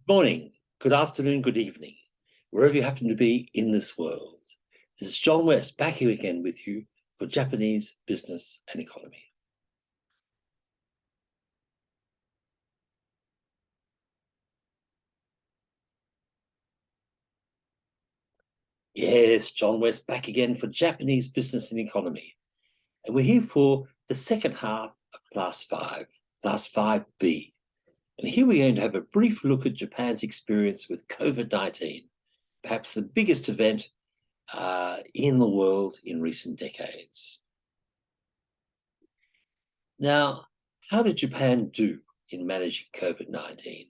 Morning, good afternoon, good evening, wherever you happen to be in this world. This is John West back here again with you for Japanese Business and Economy. Yes, John West back again for Japanese Business and Economy. And we're here for the second half of Class 5, Class 5B. And here we're going to have a brief look at Japan's experience with COVID-19, perhaps the biggest event in the world in recent decades. Now, how did Japan do in managing COVID-19?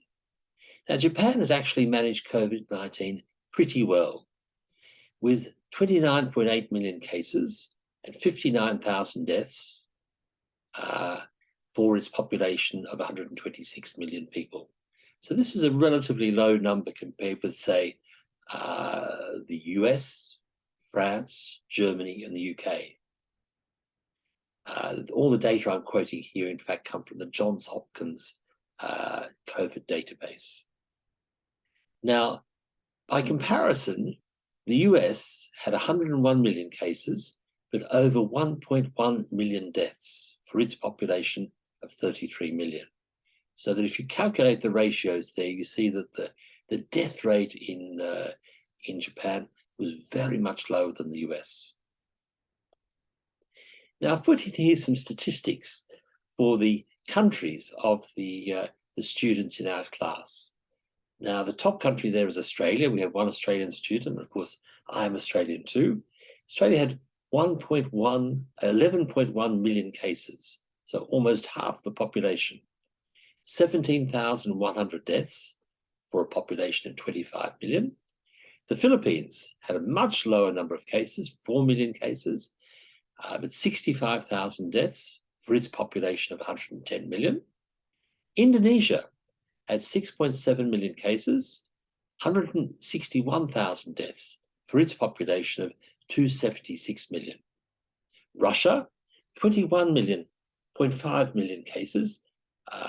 Now, Japan has actually managed COVID-19 pretty well, with 29.8 million cases and 59,000 deaths for its population of 126 million people. So this is a relatively low number compared with, say, the US, France, Germany, and the UK. All the data I'm quoting here, in fact, come from the Johns Hopkins COVID database. Now, by comparison, the US had 101 million cases, but over 1.1 million deaths for its population of 33 million. So that if you calculate the ratios there, you see that the death rate in Japan was very much lower than the US. Now, I've put in here some statistics for the countries of the students in our class. Now, the top country there is Australia. We have one Australian student. Of course, I am Australian too. Australia had 11.1 million cases, so almost half the population. 17,100 deaths for a population of 25 million. The Philippines had a much lower number of cases, 4 million cases, but 65,000 deaths for its population of 110 million. Indonesia had 6.7 million cases, 161,000 deaths for its population of 276 million. Russia, 21.5 million cases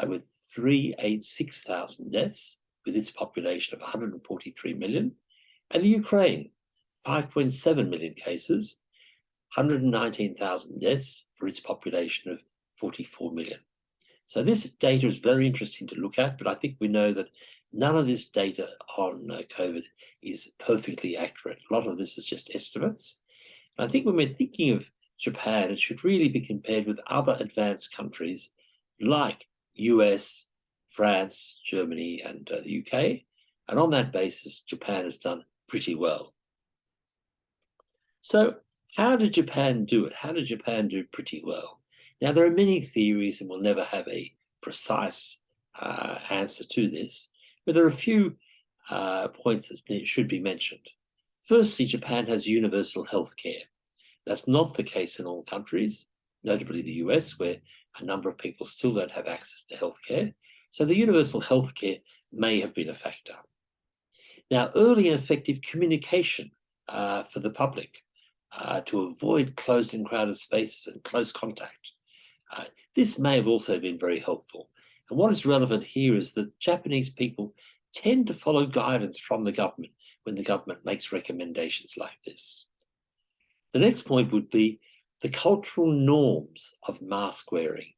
with 386,000 deaths with its population of 143 million. And the Ukraine, 5.7 million cases, 119,000 deaths for its population of 44 million. So this data is very interesting to look at, but I think we know that none of this data on COVID is perfectly accurate. A lot of this is just estimates. And I think when we're thinking of Japan, it should really be compared with other advanced countries like US, France, Germany, and the UK. And on that basis, Japan has done pretty well. So how did Japan do it? How did Japan do pretty well? Now, there are many theories, and we'll never have a precise answer to this, but there are a few points that should be mentioned. Firstly, Japan has universal health care. That's not the case in all countries, notably the US, where a number of people still don't have access to health care. So the universal health care may have been a factor. Now, early and effective communication for the public to avoid closed and crowded spaces and close contact. This may have also been very helpful. And what is relevant here is that Japanese people tend to follow guidance from the government when the government makes recommendations like this. The next point would be the cultural norms of mask wearing.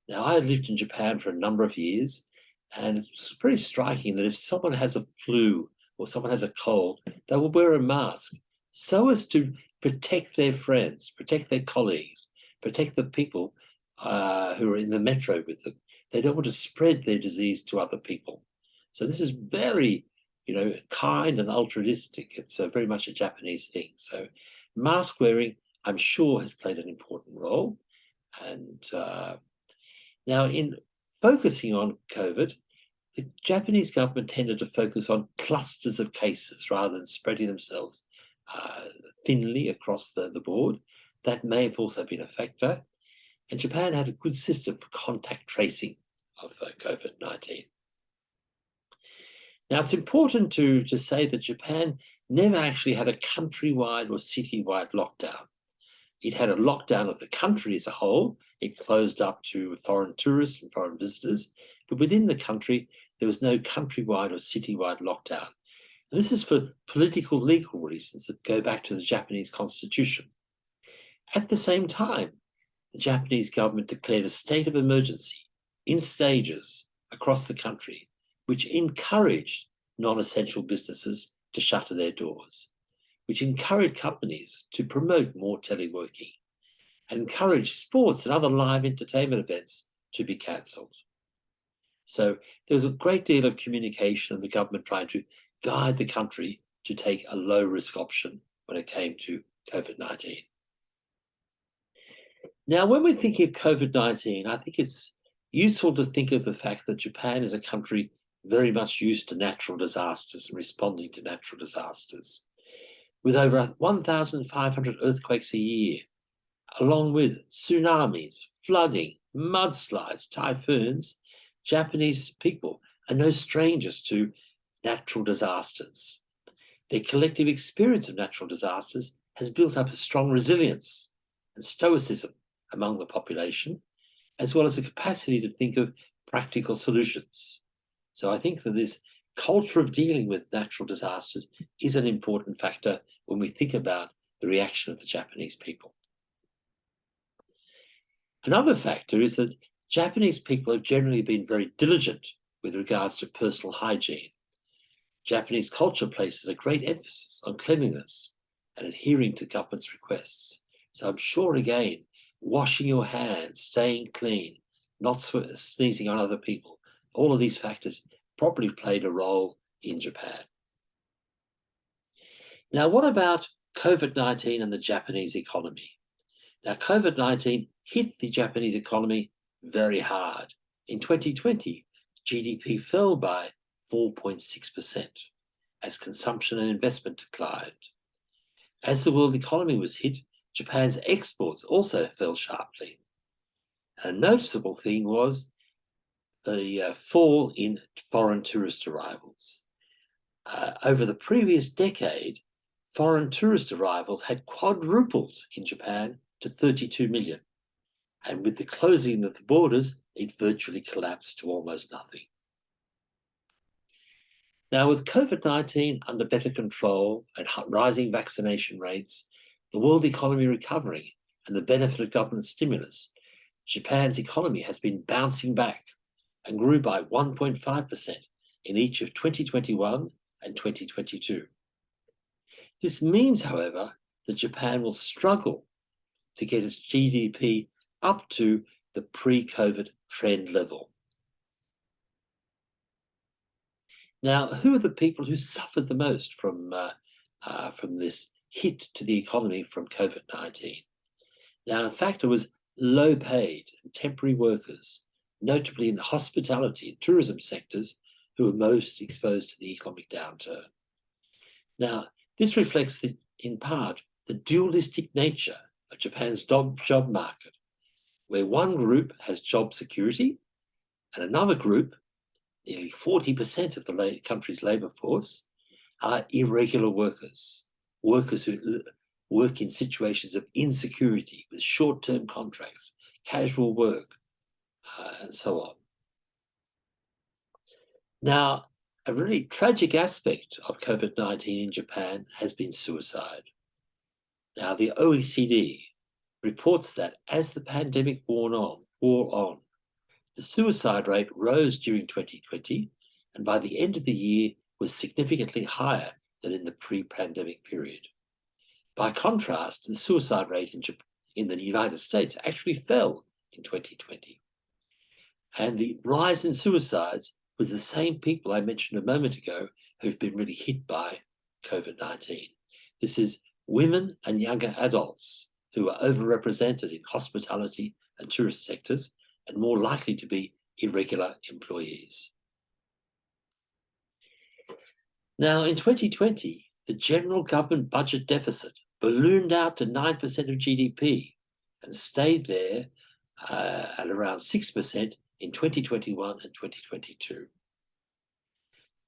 Now, I lived in Japan for a number of years, and it's very striking that if someone has a flu or someone has a cold, they will wear a mask so as to protect their friends, protect their colleagues, protect the people who are in the metro with them. They don't want to spread their disease to other people. So this is very, kind and altruistic. It's very much a Japanese thing. So mask wearing, I'm sure, has played an important role. And now, in focusing on COVID, the Japanese government tended to focus on clusters of cases rather than spreading themselves thinly across the board. That may have also been a factor. And Japan had a good system for contact tracing of COVID-19. Now, it's important to say that Japan never actually had a countrywide or citywide lockdown. It had a lockdown of the country as a whole. It closed up to foreign tourists and foreign visitors. But within the country, there was no countrywide or citywide lockdown. And this is for political legal reasons that go back to the Japanese constitution. At the same time, the Japanese government declared a state of emergency in stages across the country, which encouraged non-essential businesses to shutter their doors, which encouraged companies to promote more teleworking, and encouraged sports and other live entertainment events to be cancelled. So there was a great deal of communication and the government trying to guide the country to take a low-risk option when it came to COVID-19. Now, when we're thinking of COVID-19, I think it's useful to think of the fact that Japan is a country very much used to natural disasters and responding to natural disasters. With over 1,500 earthquakes a year, along with tsunamis, flooding, mudslides, typhoons, Japanese people are no strangers to natural disasters. Their collective experience of natural disasters has built up a strong resilience and stoicism among the population, as well as a capacity to think of practical solutions. So I think that this culture of dealing with natural disasters is an important factor when we think about the reaction of the Japanese people. Another factor is that Japanese people have generally been very diligent with regards to personal hygiene. Japanese culture places a great emphasis on cleanliness and adhering to government's requests. So I'm sure, again, washing your hands, staying clean, not sneezing on other people, all of these factors probably played a role in Japan. Now, what about COVID-19 and the Japanese economy? Now, COVID-19 hit the Japanese economy very hard. In 2020, GDP fell by 4.6% as consumption and investment declined. As the world economy was hit, Japan's exports also fell sharply. A noticeable thing was the fall in foreign tourist arrivals. Over the previous decade, foreign tourist arrivals had quadrupled in Japan to 32 million. And with the closing of the borders, it virtually collapsed to almost nothing. Now, with COVID-19 under better control and rising vaccination rates, the world economy recovering, and the benefit of government stimulus, Japan's economy has been bouncing back and grew by 1.5% in each of 2021 and 2022. This means, however, that Japan will struggle to get its GDP up to the pre-COVID trend level. Now, who are the people who suffered the most from this hit to the economy from COVID-19? Now, in fact, it was low-paid and temporary workers, notably in the hospitality and tourism sectors, who were most exposed to the economic downturn. Now, this reflects, in part, the dualistic nature of Japan's job market, where one group has job security and another group, nearly 40% of the country's labour force, are irregular workers, workers who work in situations of insecurity with short-term contracts, casual work, and so on. Now, a really tragic aspect of COVID-19 in Japan has been suicide. Now, the OECD reports that as the pandemic wore on, the suicide rate rose during 2020, and by the end of the year was significantly higher than in the pre-pandemic period. By contrast, the suicide rate in the United States actually fell in 2020. And the rise in suicides was the same people I mentioned a moment ago who've been really hit by COVID-19. This is women and younger adults who are overrepresented in hospitality and tourist sectors and more likely to be irregular employees. Now, in 2020, the general government budget deficit ballooned out to 9% of GDP and stayed there at around 6% in 2021 and 2022.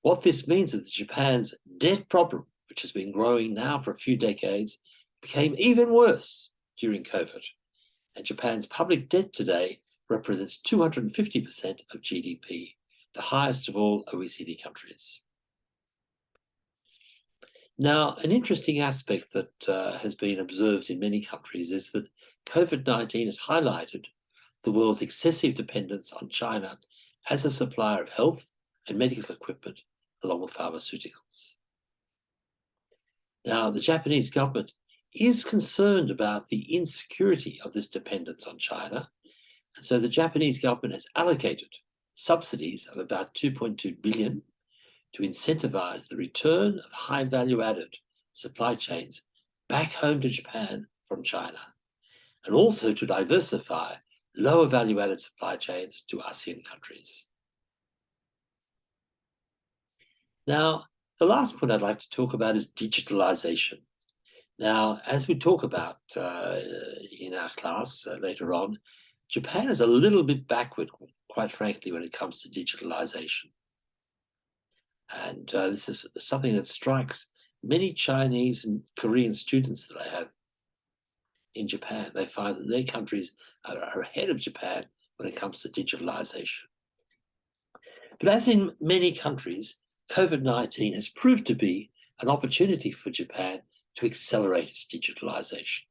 What this means is that Japan's debt problem, which has been growing now for a few decades, became even worse during COVID. And Japan's public debt today represents 250% of GDP, the highest of all OECD countries. Now, an interesting aspect that has been observed in many countries is that COVID-19 has highlighted the world's excessive dependence on China as a supplier of health and medical equipment, along with pharmaceuticals. Now, the Japanese government is concerned about the insecurity of this dependence on China, and so the Japanese government has allocated subsidies of about 2.2 billion to incentivize the return of high value added supply chains back home to Japan from China, and also to diversify lower value added supply chains to ASEAN countries. Now, the last point I'd like to talk about is digitalization. Now, as we talk about in our class later on, Japan is a little bit backward, quite frankly, when it comes to digitalization. And this is something that strikes many Chinese and Korean students that I have in Japan. They find that their countries are ahead of Japan when it comes to digitalization. But as in many countries, COVID-19 has proved to be an opportunity for Japan to accelerate its digitalization.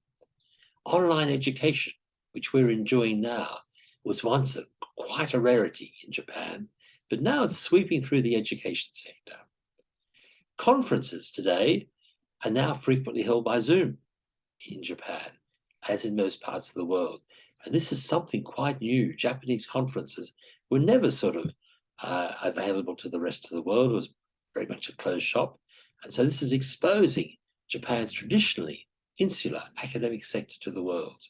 Online education, which we're enjoying now, was once quite a rarity in Japan, but now it's sweeping through the education sector. Conferences today are now frequently held by Zoom in Japan, as in most parts of the world. And this is something quite new. Japanese conferences were never sort of available to the rest of the world. It was very much a closed shop. And so this is exposing Japan's traditionally insular academic sector to the world.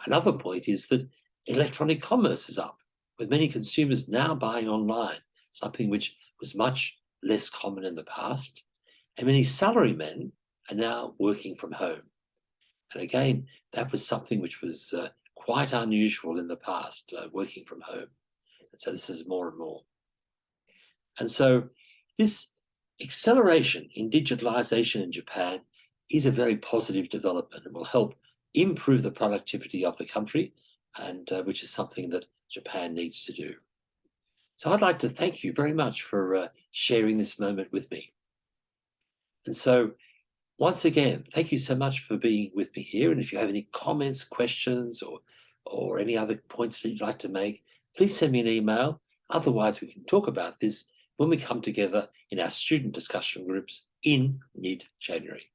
Another point is that electronic commerce is up, with many consumers now buying online, something which was much less common in the past. And many salarymen are now working from home. And again, that was something which was quite unusual in the past, working from home. And so this is more and more. And so this acceleration in digitalization in Japan is a very positive development and will help improve the productivity of the country, and which is something that Japan needs to do. So I'd like to thank you very much for sharing this moment with me. And so once again, thank you so much for being with me here. And if you have any comments, questions, or any other points that you'd like to make, please send me an email. Otherwise, we can talk about this when we come together in our student discussion groups in mid-January.